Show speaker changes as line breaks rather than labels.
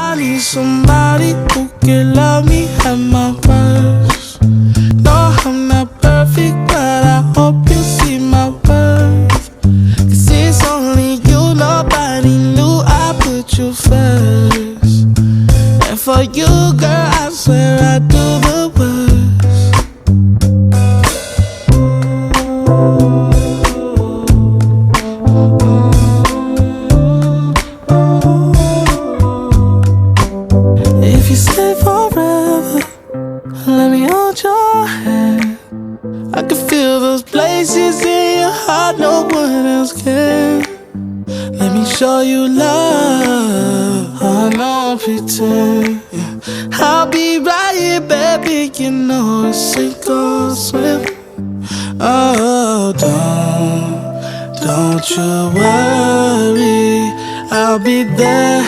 I need somebody who can love me at my worst. No, I'm not perfect, but I hope you see my worth. 'Cause it's only you, nobody knew I put you first. And for you, girl, I swear I do the worst. If you stay forever, let me hold your hand. I can feel those places in your heart no one else can. Let me show you love. I know pretend. Yeah. I'll be right here, baby. You know it's sink or swim. Oh, don't you worry. I'll be there